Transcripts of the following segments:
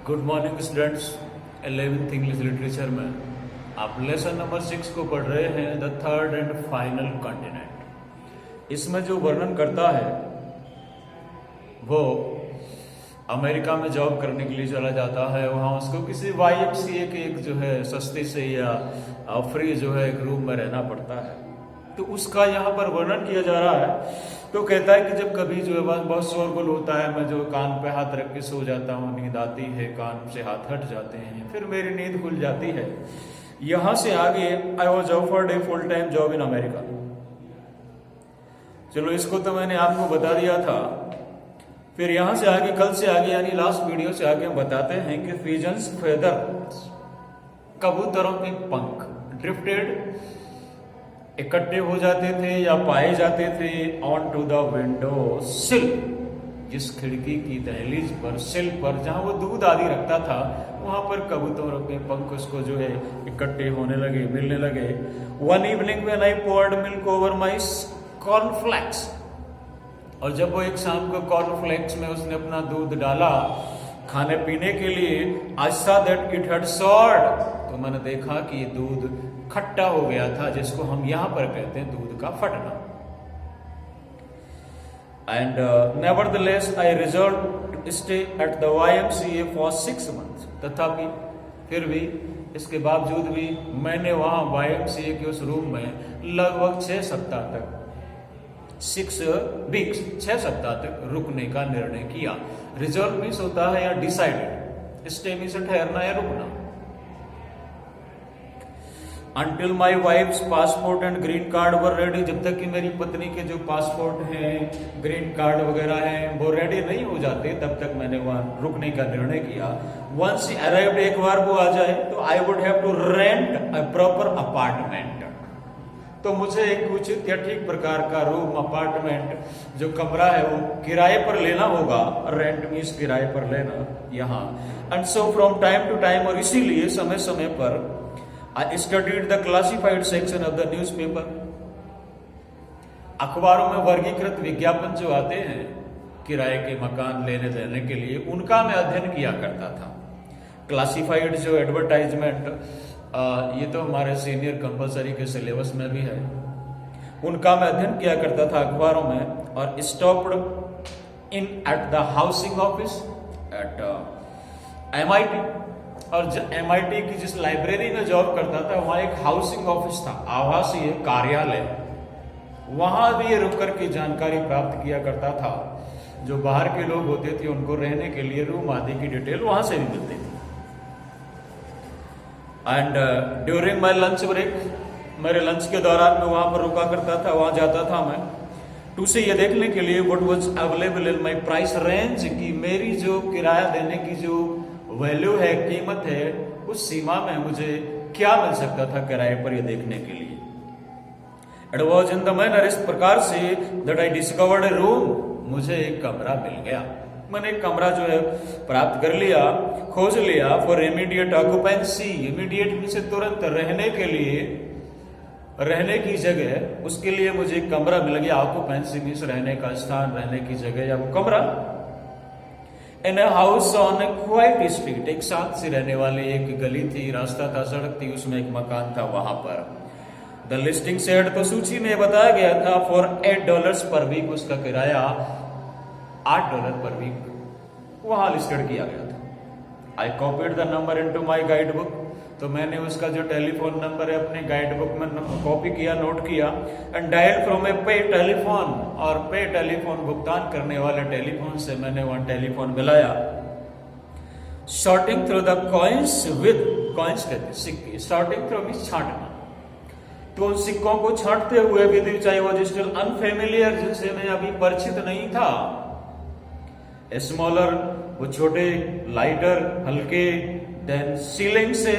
Good morning students. 11th English literature में आप lesson number 6 को पढ़ रहे हैं, the third and final continent. इसमें जो वर्णन करता है वो अमेरिका में जॉब करने के लिए चला जाता है। वहाँ उसको किसी YMCA के एक जो है सस्ते से या फ्री जो है एक रूम में रहना पड़ता है। तो उसका यहाँ पर वर्णन किया जा रहा है। तो कहता है कि जब कभी जो है बहुत शोरगुल होता है, मैं जो कान पे हाथ रख के सो जाता हूँ, नींद आती है, कान से हाथ हट जाते हैं, फिर मेरी नींद खुल जाती है। यहाँ से आगे I was offered a full time job in America. चलो इसको तो मैंने आपको बता दिया था। फिर यहाँ से आगे, कल से आगे यानी लास्ट वीडियो से आगे हम बताते हैं कि पिजन्स फेदर, कबूतरों के पंख ड्रिफ्टेड इकट्ठे हो जाते थे या पाए जाते थे ऑन टू द विंडो सिल, जिस खिड़की की दहलीज पर, सिल पर जहां वो दूध आदि रखता था, वहां पर कबूतरों के पंख उसको जो है इकट्ठे होने लगे, मिलने लगे। One evening when I poured milk over my cornflakes, और जब वो एक शाम को कॉर्नफ्लेक्स में उसने अपना दूध डाला खाने पीने के लिए, I saw that it had sword, तो मैंने देखा कि ये दूध खट्टा हो गया था, जिसको हम यहां पर कहते हैं दूध का फटना। And nevertheless I resolve to stay at the YMCA for 6 months, तथापि फिर भी इसके बावजूद भी मैंने वहां YMCA के उस रूम में लगभग 6 सप्ताह तक 6 weeks 6 सप्ताह तक रुकने का निर्णय किया। रिजॉल्व मीन्स होता है या डिसाइडेड, स्टे मीन्स ठहरना या रुकना। Until my wife's passport and green card were ready, जब तक कि मेरी पत्नी के जो पासपोर्ट हैं, ग्रीन कार्ड वगैरह हैं, वो रेडी नहीं हो जाते, तब तक मैंने वहां रुकने का निर्णय किया। Once she arrived, एक बार वो आ जाए तो I would have to rent a proper apartment, तो मुझे एक उचित या ठीक प्रकार का रूम, अपार्टमेंट, जो कमरा है वो किराए पर लेना होगा। रेंट मीन्स किराए पर लेना यहाँ। And so from time to time, और इसीलिए समय समय पर I studied the classified section of the newspaper, अखबारों में वर्गीकृत विज्ञापन जो आते हैं किराए के मकान लेने देने के लिए, उनका मैं अध्ययन किया करता था। क्लासिफाइड जो एडवर्टाइजमेंट, ये तो हमारे सीनियर कंपलसरी के सिलेबस में भी है, उनका मैं अध्ययन किया करता था अखबारों में। और stopped in at the housing office at MIT, और MIT की जिस लाइब्रेरी में जॉब करता था वहां एक हाउसिंग ऑफिस था, आवासीय कार्यालय, वहां भी ये रुक करके जानकारी प्राप्त किया करता था। जो बाहर के लोग होते थे उनको रहने के लिए रूम आदि की डिटेल वहां से भी मिलती थी। And during my lunch break, मेरे लंच के दौरान मैं वहां पर रुका करता था, वहां जाता था मैं टू से ये देखने के लिए what was available in my price range, की मेरी जो किराया देने की जो वैल्यू है, कीमत है, उस सीमा में मुझे क्या मिल सकता था किराए पर, ये देखने के लिए। It was in the manner, इस प्रकार से, that I discovered A room, मुझे एक कमरा मिल गया। मैंने एक कमरा जो है प्राप्त कर लिया, खोज लिया। फॉर इमीडिएट ऑक्यूपेंसी, इमीडिएट में से तुरंत रहने के लिए, रहने की जगह, उसके लिए मुझे एक कमरा मिल गया। ऑक्यूपेंसी मीन्स रहने का स्थान, रहने की जगह या वो कमरा। In a house on a quiet street, एक साथ से रहने वाली एक गली थी, रास्ता था, सड़क थी, उसमें एक मकान था वहां पर। द लिस्टिंग सेड, तो सूची में बताया गया था फॉर $8 पर वीक, उसका किराया $8 पर वीक वहां लिस्टेड किया गया था। I copied the number into my guide book, तो मैंने उसका जो टेलीफोन नंबर है अपने गाइड बुक में कॉपी किया, नोट किया। And dial from a pay telephone, और पे टेलीफोन, भुगतान करने वाले टेलीफोन से मैंने वहां टेलीफोन मिलाया। Sorting through the coins with, coins कहते सिक्के, शॉर्टिंग थ्रू मींस छांटना, तो उन सिक्कों को छांटते हुए विद चाहे वो स्टिल अनफेमिलियर, जिनसे मैं अभी परिचित नहीं था। स्मॉलर, वो छोटे, लाइटर, हल्के, देन सीलिंग से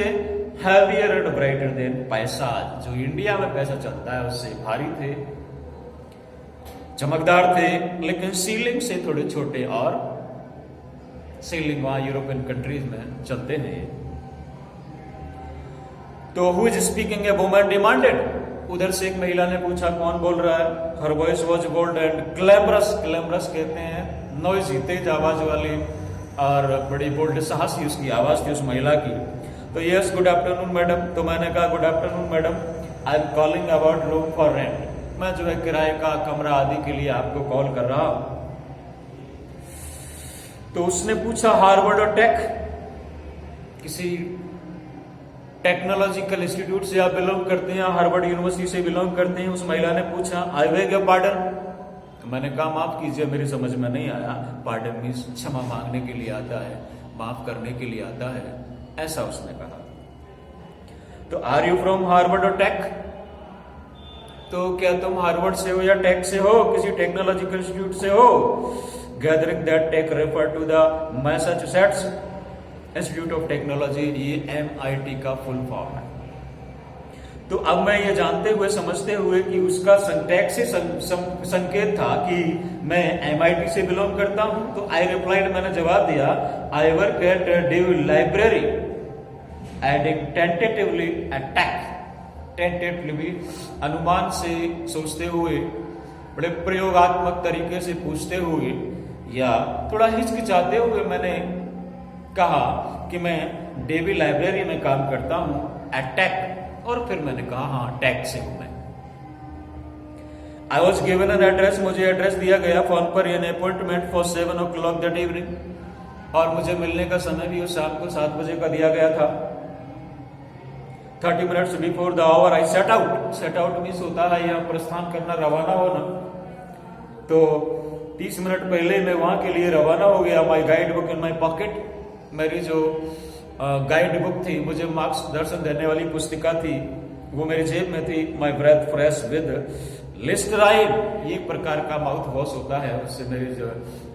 हैवियर एंड ब्राइटर देन पैसा, जो इंडिया में पैसा चलता है उससे भारी थे, चमकदार थे, लेकिन सीलिंग से थोड़े छोटे, और सीलिंग वहां यूरोपियन कंट्रीज में चलते हैं। तो who is speaking, a woman demanded, उधर से एक महिला ने पूछा कौन बोल रहा है। Her voice was bold and glamorous, glamorous कहते हैं नॉइजी, तेज आवाज वाली, और बड़ी बोल्ड साहसी उसकी आवाज थी उस महिला की। तो यस गुड आफ्टरनून मैडम। तो मैंने कहा good afternoon madam, I am calling about room for rent. मैं जो है किराए का कमरा आदि के लिए आपको कॉल कर रहा हूं। तो उसने पूछा हार्वर्ड और टेक, किसी टेक्नोलॉजिकल इंस्टीट्यूट से आप बिलोंग करते हैं, हार्वर्ड यूनिवर्सिटी से बिलोंग करते हैं? उस महिला ने पूछा। I beg your pardon. तो मैंने कहा माफ कीजिए, मेरी समझ में नहीं आया। पार्डन मीन्स क्षमा मांगने के लिए आता है, माफ करने के लिए आता है, ऐसा उसने कहा। तो आर यू फ्रॉम हार्वर्ड और टेक? तो क्या तुम हार्वर्ड से हो या टेक से हो, किसी टेक्नोलॉजिकल इंस्टीट्यूट से हो? Gathering that tech refer to the Massachusetts Institute of Technology, ये MIT का फुल फॉर्म है। तो अब मैं ये जानते हुए समझते हुए कि उसका टेक से संकेत था कि मैं MIT से बिलोंग करता हूं, तो आई रिप्लाइड, मैंने जवाब दिया, I work at due library adding tentatively attack. Tentatively अनुमान से सोचते हुए, बड़े प्रयोगात्मक तरीके से पूछते हुए या थोड़ा हिचकिचाते हुए मैंने कहा कि मैं डेवी लाइब्रेरी में काम करता हूं अटैक। और फिर मैंने कहा हाँ टेक से हूं मैं। I was given an address, मुझे एड्रेस दिया गया फोन पर, an appointment for 7 o'clock that evening. और मुझे मिलने का समय भी उस शाम को 7 बजे का दिया गया था। 30 minutes before the hour I set out. Set out means होता है यहाँ प्रस्थान करना, रवाना होना। तो 30 मिनट पहले मैं वहां के लिए रवाना हो गया। माई guide book in my pocket, मेरी जो गाइड बुक थी, मुझे मार्क्स दर्शन देने वाली पुस्तिका थी, वो मेरी जेब में थी। माई ब्रेथ फ्रेश विद लिस्टराइन, ये एक प्रकार का माउथ वॉश होता है, उससे मेरी जो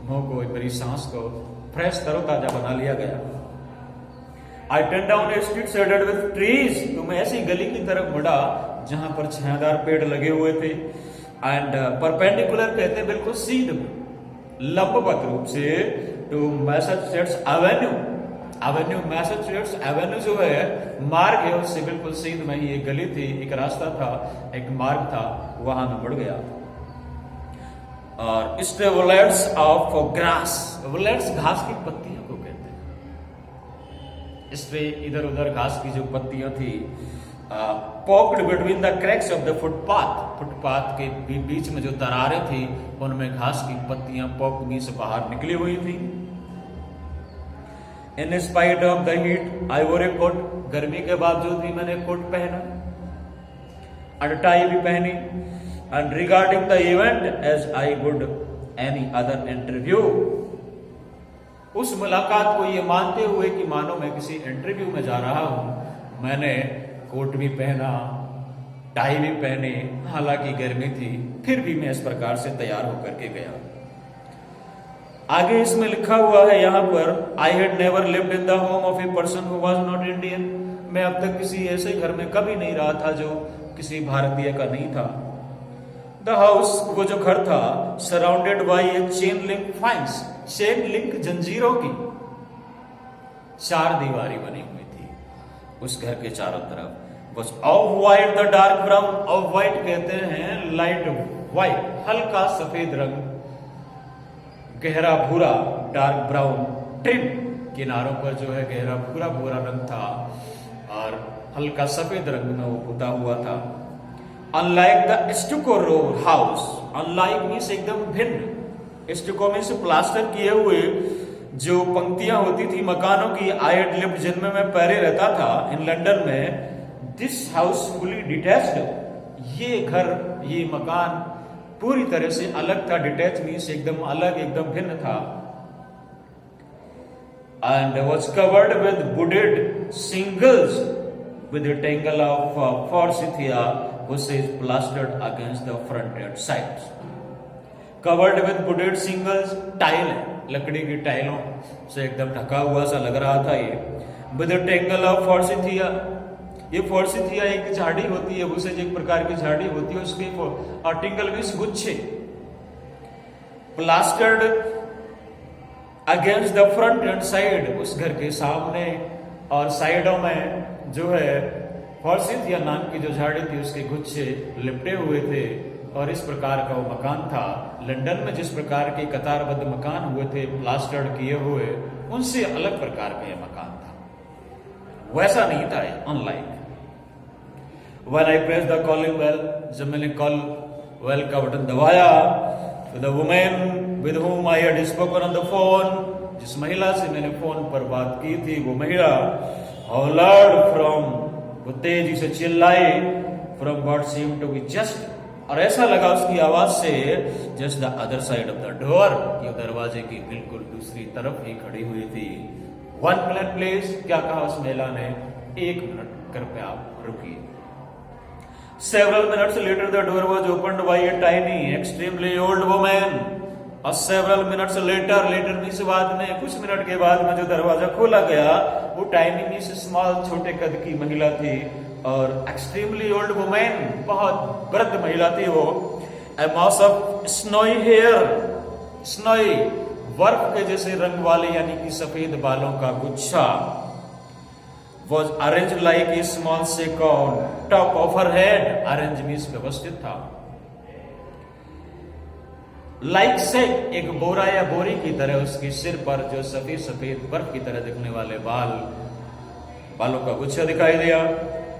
मुंह को, मेरी सांस को फ्रेश तरोताजा बना लिया गया। I turn down A street shaded with trees, तो मैं ऐसी गली की तरफ मुड़ा जहां पर छायादार पेड़ लगे हुए थे। एंड परपेंडिकुलर कहते बिल्कुल सीध में, लंबवत रूप से to Massachusetts Avenue. Avenue, Massachusetts Avenue जो है मार्ग है, उससे बिल्कुल सीध में ही एक गली थी, एक रास्ता था, एक मार्ग था, वहां मैं बढ़ गया। और स्टेवलेट्स ऑफ ग्रास, वलेट्स घास की पत्तियों को कहते हैं। इससे इधर उधर घास की जो पत्तियां थी, poked between the cracks of the footpath, footpath के बीच में जो दरारें थी उनमें घास की पत्तियां पॉक्ड में से बाहर निकली हुई थी। In spite of the heat I wore a coat, गर्मी के बावजूद भी मैंने कोट पहना और टाई भी पहनी। And regarding the event as I would any other interview, उस मुलाकात को ये मानते हुए कि मानो मैं किसी इंटरव्यू में जा रहा हूं, मैंने कोट भी पहना, टाई भी पहने, हालांकि गर्मी थी, फिर भी मैं इस प्रकार से तैयार होकर के गया। आगे इसमें लिखा हुआ है यहाँ पर, I had never lived in the home of a person who was not Indian, मैं अब तक किसी ऐसे घर में कभी नहीं रहा था जो किसी भारतीय का नहीं था। द हाउस, वो जो घर था, surrounded by A chain link fence, chain link जंजीरों की 4 दीवारी बनी हुई थी उस घर के चारों तरफ। बस of white the dark brown, of white कहते हैं लाइट व्हाइट, हल्का सफेद रंग, गहरा भूरा डार्क ब्राउन, ट्रिम किनारों पर जो है गहरा भूरा भूरा रंग था और हल्का सफेद रंग में वो पुता हुआ था। Unlike the stucco row house, unlike means एकदम भिन्न, स्टुको मीन्स प्लास्टर किए हुए जो पंक्तियां होती थी मकानों की, आई हैड लिव्ड, जिनमें मैं पहले रहता था इन लंदन में, दिस हाउस फुली डिटैच्ड, ये घर, ये मकान पूरी तरह से अलग था। डिटैच मीन्स एकदम अलग, एकदम भिन्न था। And was covered with wooded singles with a tangle of forsythia which is plastered against the front and sides. Covered with wooded shingles, tile है, लकड़ी की टाइलों से एकदम ढका हुआ सा लग रहा था ये। With a tangle of forsythia, ये फॉर्सिथिया एक झाड़ी होती है, उसे एक प्रकार की झाड़ी होती है, उसके टिंगल मीन्स गुच्छे। Plastered against the front end side, उस घर के सामने और साइडों में जो है फॉर्सिथिया नाम की जो झाड़ी थी उसके गुच्छे लिपटे हुए थे। और इस प्रकार का वो मकान था। लंदन में जिस प्रकार के कतारबद्ध मकान हुए थे प्लास्टर्ड किए हुए, उनसे अलग प्रकार का यह मकान था, वैसा नहीं था, unlike. When I pressed the calling bell, जब मैंने कॉल वेल का बटन दबाया, तो the woman with whom I had spoken on the phone, जिस महिला से मैंने फोन पर बात की थी, वो महिला hollered from, वो तेजी से चिल्लाई, from what seemed to be just, और ऐसा लगा उसकी आवाज से just the other side of the door, ये दरवाजे की बिल्कुल दूसरी तरफ ही खड़ी हुई थी। 1 minute please, क्या कहा उस महिला ने? 1 मिनट कृपया आप रुकिए। Several minutes later, the door was opened by a tiny, extremely old woman. और several minutes later मीन्स बाद में कुछ मिनट के बाद में जो दरवाजा खोला गया, वो टाइनी मीन्स स्मॉल, छोटे कद की महिला थी, और एक्सट्रीमली ओल्ड वुमेन, बहुत वृद्ध महिला थी वो। A mass of snowy hair, snowy, बर्फ के जैसे रंग वाले यानी कि सफेद बालों का गुच्छा, was arranged like a small sack on top of her head. Arrange means व्यवस्थित था। Like sack, एक बोरा या बोरी की तरह उसके सिर पर जो सफेद सफेद बर्फ की तरह दिखने वाले बालों का गुच्छा दिखाई दिया।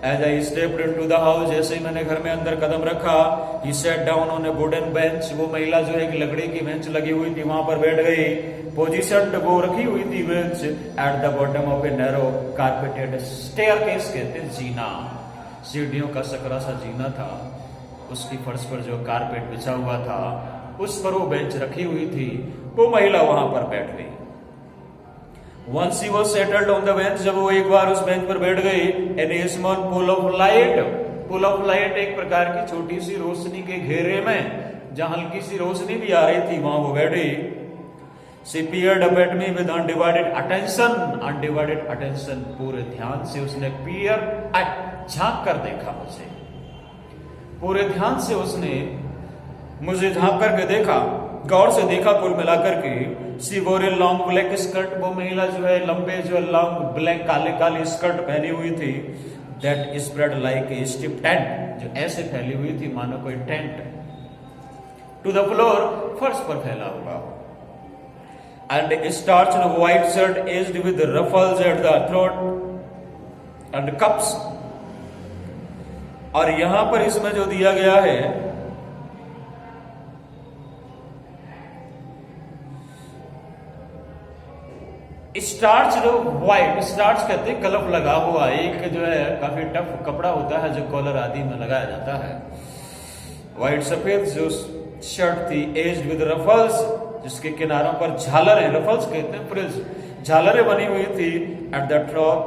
As I stepped into the house, जैसे ही मैंने घर में अंदर कदम रखा, he sat down on a wooden bench. वो महिला जो एक लकड़ी की बेंच लगी हुई थी वहां पर बैठ गई। पोजीशन वो रखी हुई थी bench at the bottom of a narrow carpeted staircase, कहते हैं जीना, सीढ़ियों का सकरा सा जीना था, उसकी फर्श पर जो कारपेट बिछा हुआ था उस पर वो बेंच रखी हुई थी। वो महिला वहां पर बैठ गई। Once she was settled on the bench, जब वो एक बार उस बेंच पर बैठ गई, and a small pool of light, एक प्रकार की छोटी सी रोशनी के घेरे में जहां हल्की सी रोशनी भी आ रही थी, वहां वो बैठी। She peered up at me with undivided attention, पूरे ध्यान से उसने झांक कर देखा मुझे, पूरे ध्यान से उसने मुझे झांक करके देखा, गौर से देखा कुल मिलाकर के। सी वोर ए लॉन्ग ब्लैक स्कर्ट, वो महिला जो है लंबे जो लॉन्ग ब्लैक काले काले स्कर्ट पहनी हुई थी, that spread like a steep tent, जो ऐसे फैली हुई थी मानो कोई टेंट, टू द फ्लोर, फर्श पर फैला हुआ। And starch white shirt aged with ruffles at the throat and cups, और यहां पर इसमें जो दिया गया है, स्टार्च जो व्हाइट, स्टार्च कहते हैं कलफ लगा हुआ, एक जो है काफी टफ कपड़ा होता है जो कॉलर आदि में लगाया जाता है। व्हाइट सफेद जो शर्ट थी, एज्ड विद रफल्स, जिसके किनारों पर झालरें, रफल्स कहते हैं फ्रिल्स, झालरें बनी हुई थी, एट द ट्रॉप,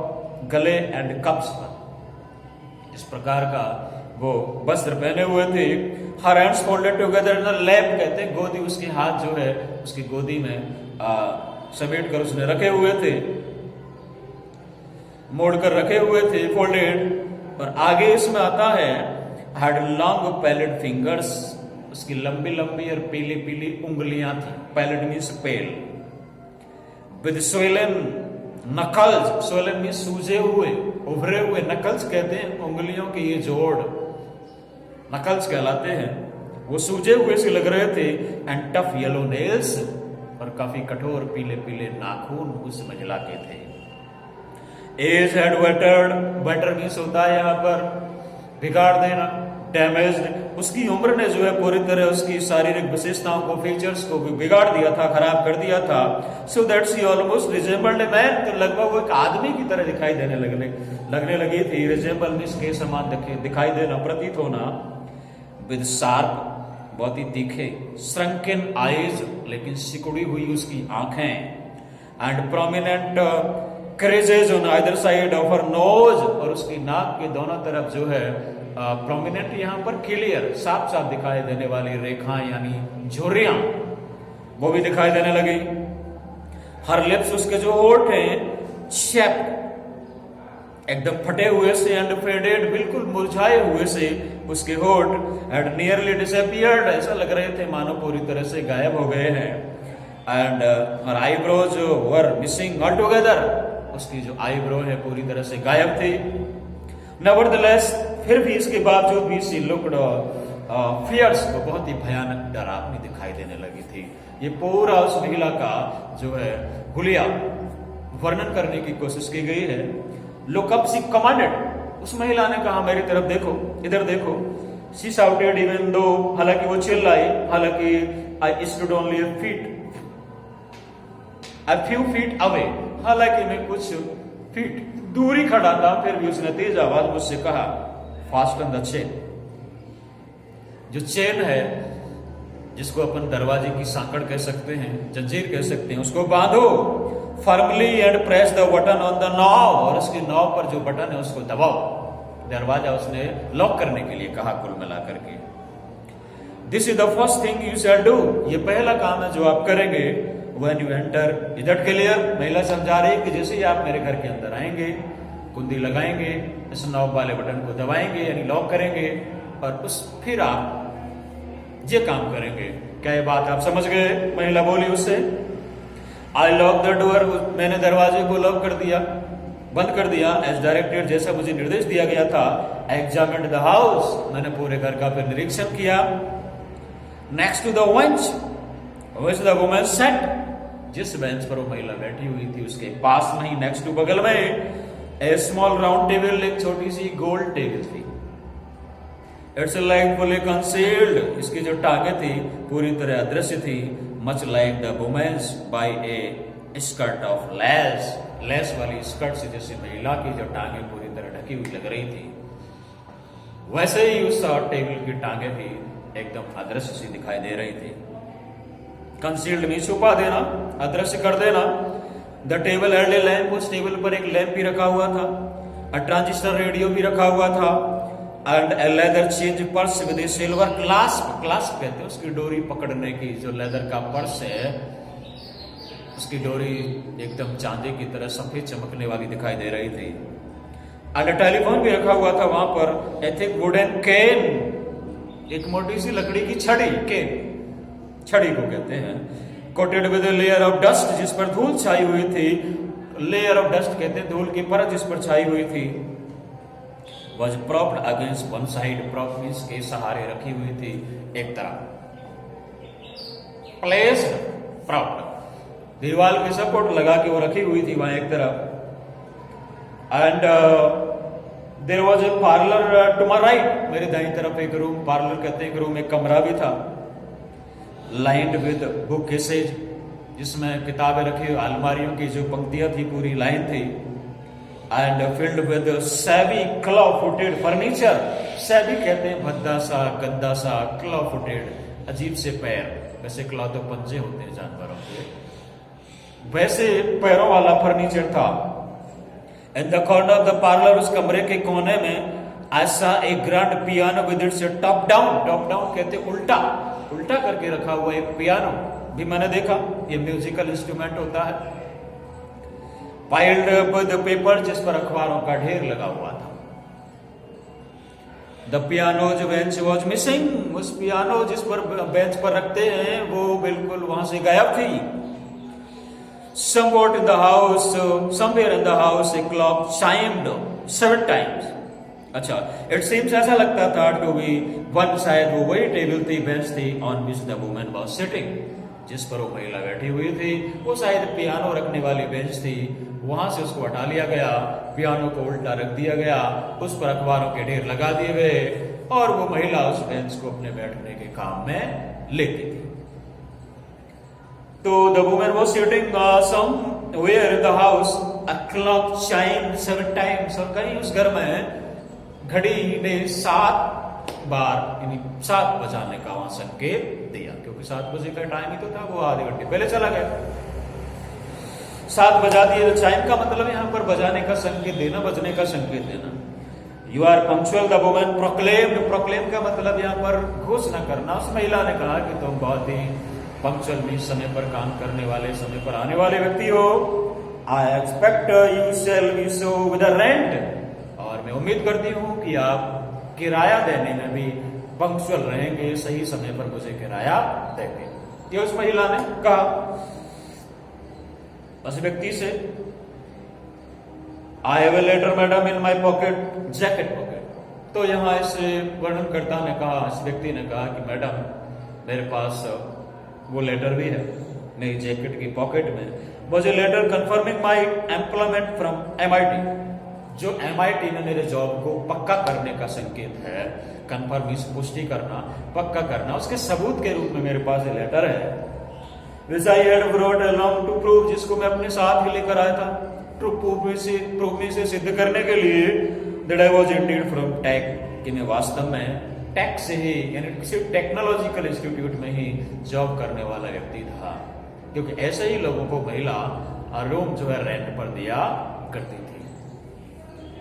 गले एंड कप्स पर, इस प्रकार का वो वस्त्र पहने हुए थे। Her hands folded together in the lap, कहते हैं गोदी, उसके हाथ जो है उसकी गोदी में समेट कर उसने रखे हुए थे, मोड़कर रखे हुए थे, फोल्डेड। और आगे इसमें आता है हैड लॉन्ग पैलेट फिंगर्स, उसकी लंबी लंबी और पीली पीली उंगलियां थी, pallid means pale, with swollen knuckles, swollen means सूजे हुए, उभरे हुए, नकल्स कहते हैं उंगलियों के ये जोड़, नकल्स कहलाते हैं, वो सूजे हुए से लग रहे थे। एंड टफ येलो नेल्स, और काफी कठोर पीले पीले नाखून उस महिला के थे। एज हैड वेटर्ड मीन्स होता है यहाँ पर बिगाड़ देना, डैमेज्ड, उसकी उम्र ने जो है पूरी तरह उसकी शारीरिक विशेषताओं को, फीचर्स को भी बिगाड़ दिया था, खराब कर दिया था। So that she almost resembled a man, तो लगभग वो एक आदमी की तरह दिखाई देने लगने लगी थी। रिजेंबल मीन्स के समान दिखाई देना, प्रतीत होना। विद शार्प, बहुत ही तीखे, श्रंकन आईज, लेकिन सिकुड़ी हुई उसकी आंखें, and prominent creases on either side of her nose, और उसकी नाक के दोनों तरफ जो है प्रोमिनेंट, यहाँ पर क्लियर, साफ साफ दिखाई देने वाली रेखाएं यानी झुर्रियां, वो भी दिखाई देने लगी। हर लिप्स, उसके जो होठ हैं, शेप्ड, एकदम फटे हुए से, एंड फेडेड, बिल्कुल मुरझाए हुए से उसके होठ, एंड नियरली डिसअपियर्ड, ऐसा लग रहे थे मानो पूरी तरह से गायब हो गए हैं। And her eyebrows were missing all together, उसकी जो आईब्रो है पूरी तरह से गायब थी। नेवरदलेस, फिर भी इसके बावजूद भी सी लुक्ड फियर्स को बहुत ही भयानक डरावनी दिखाई देने लगी थी। ये पूरा उस महिला का जो है हुलिया वर्णन करने की कोशिश की गई है। लुक अप शी कमांडेड, उस महिला ने कहा मेरी तरफ देखो, इधर देखो। शी शाउटेड इवन दो, हालांकि वो चिल्लाई, हालांकि I stood only a few feet away, हालांकि मैं कुछ फीट दूरी खड़ा था, फिर भी उसने तेज आवाज मुझसे कहा फास्टन द चेन। जो चेन है जिसको अपन दरवाजे की सांकड़ कह सकते हैं, जंजीर कह सकते हैं, उसको बांधो firmly and press the button on the knob, और उसके नॉब पर जो बटन है उसको दबाओ। दरवाजा उसने लॉक करने के लिए कहा कुल मिलाकर के। This is the first thing you shall do, ये पहला काम है जो आप करेंगे। When you enter, is that clear? महिला समझा रही कि जैसे ही आप मेरे घर के अंदर आएंगे, कुंडी लगाएंगे, इस नॉब वाले बटन को दबाएंगे यानी लॉक करेंगे, और फिर आप ये काम करेंगे। क्या ये बात आप समझ गए? महिला बोली उससे। आई लॉक द डोर, मैंने दरवाजे को लॉक कर दिया, बंद कर दिया। एज डायरेक्टेड, जैसा मुझे निर्देश दिया गया था। एग्जामिन्ड द हाउस, मैंने पूरे घर का फिर निरीक्षण किया। Next to the bench which the woman sat, जिस बेंच पर वो महिला बैठी हुई थी उसके पास में ही, नेक्स्ट टू बगल में, ए स्मॉल राउंड टेबल, एक छोटी सी गोल टेबल थी। इट्स लाइक फुली कंसील्ड, इसकी जो टांगे थी पूरी तरह अदृश्य थी। Much like the women's by a skirt of lace, lace वाली स्कर्ट से जैसे महिला की जो टांगे पूरी तरह ढकी हुई लग रही थी, वैसे ही उस टेबल की टांगे भी एकदम अदृश्य सी दिखाई दे रही थी। कंसील्ड में छुपा देना, अदृश्य कर देना। The table had a lamp, उस टेबल पर एक लैंप भी रखा हुआ था। अ ट्रांजिस्टर रेडियो भी रखा हुआ था। And A leather change purse with A silver clasp, clasp कहते हैं उसकी डोरी पकड़ने की, जो लेदर का पर्स है उसकी डोरी एकदम चांदी की तरह सफेद चमकने वाली दिखाई दे रही थी। एंड टेलीफोन भी रखा हुआ था वहां पर। ए थिक वुडन केन, एक मोटी सी लकड़ी की छड़ी, केन छड़ी को कहते हैं। Coated with layer of dust, जिस पर धूल छाई हुई थी। लेयर ऑफ डस्ट कहते हैं धूल की परत जिस पर छाई हुई थी। Was propped against one side, prop means के सहारे रखी हुई थी एक तरफ। प्लेस्ड, प्रॉप्ड, दीवार के सपोर्ट लगा के वो रखी हुई थी वहां एक तरफ। And there was a parlour to my right, मेरे दाईं तरफ एक रूम, पार्लर कहते हैं एक रूम, एक कमरा भी था। लाइंड विद बुक केसेज, जिसमें किताबें रखी, अलमारियों की जो पंक्तियां थी पूरी लाइन थी। And filled with savvy claw footed furniture, savvy कहते हैं भद्दा सा, गंदा सा, क्लॉ फुटेड अजीब से पैर, वैसे क्लॉ तो पंजे होते हैं जानवरों के, वैसे पैरों वाला फर्नीचर था। In the corner of the parlour, उस कमरे के कोने में, ऐसा एक grand piano with its top down, top down कहते उल्टा, उल्टा करके रखा हुआ एक पियानो भी मैंने देखा। ये म्यूजिकल इंस्ट्रूमेंट होता है। पाइल्ड विद पेपर, जिस पर अखबारों का ढेर लगा हुआ था। द पियानो जो बेंच वॉज मिसिंग, उस पियानो जिस पर बेंच पर रखते हैं वो बिल्कुल वहां से गायब थी। Somewhat in the house, somewhere in the house, a clock chimed 7 times. अच्छा, इट सीम्स ऐसा लगता था टू बी वन, शायद वो वही टेबल थी, बेंच थी, on which the woman was sitting, जिस पर वो महिला बैठी हुई थी। वो शायद पियानो रखने वाली बेंच थी, वहां से उसको हटा लिया गया, पियानो को उल्टा रख दिया गया, उस पर अखबारों के ढेर लगा दिए गए, और वो महिला उस बेंच को अपने बैठने के काम में लेती थी। तो the woman was sitting somewhere in the house, a clock chimed 7 times, और कहीं उस घर में घड़ी ने 7 बार यानी 7 बजाने का वहां संकेत दिया, क्योंकि 7 बजे का टाइम ही तो था, वो आधे घंटे पहले चला गया। 7 बजा दिए, तो चाइम का मतलब यहाँ पर बजाने का संकेत देना, बजने का संकेत देना। You are punctual, the woman proclaimed, proclaim का मतलब यहाँ पर घोषणा करना। उस महिला ने कहा कि तुम बहुत ही पंक्चुअल में समय पर काम करने वाले, समय पर आने वाले व्यक्ति हो। I expect you shall be so with the rent, और मैं उम्मीद करती हूं कि आप किराया देने में भी पंक्चुअल रहेंगे, सही समय पर मुझे किराया देंगे। ये उस महिला ने कहा उस व्यक्ति से। I have a letter madam in my pocket, jacket pocket, तो यहाँ इस वर्णनकर्ता ने कहा, इस व्यक्ति ने कहा कि मैडम मेरे पास वो लेटर भी है मेरी जैकेट की पॉकेट में, मुझे letter confirming my employment from MIT, जो MIT में मेरे जॉब को पक्का करने का संकेत है, कंफर्म मींस पुष्टि करना, पक्का करना, उसके सबूत के रूप में मेरे पास ये लेटर है। which I had brought along to prove, जिसको मैं अपने साथ ही लेकर आया था, टू प्रूव में से सिद्ध करने के लिए that I was indeed from tech, कि मैं वास्तव में टेक से ही यानी किसी टेक्नोलॉजिकल इंस्टीट्यूट में ही जॉब करने वाला व्यक्ति था, क्योंकि ऐसे ही लोगों को महिला रूम जो है रेंट पर दिया करती थी।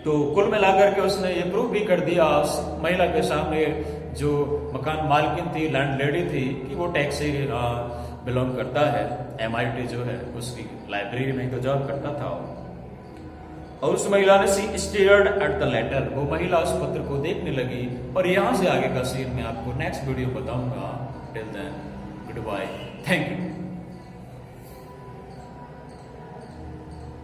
तो कुल मिलाकर के उसने ये प्रूव भी कर दिया महिला के सामने, जो मकान मालकिन थी, लैंडलेडी थी, कि वो टैक्स से बिलोंग करता है, MIT जो है उसकी लाइब्रेरी में तो जॉब करता था। और उस महिला ने सी स्टेयर्ड एट द लेटर, वो महिला उस पत्र को देखने लगी। और यहाँ से आगे का सीन मैं आपको नेक्स्ट वीडियो बताऊंगा। Till then goodbye, thank you.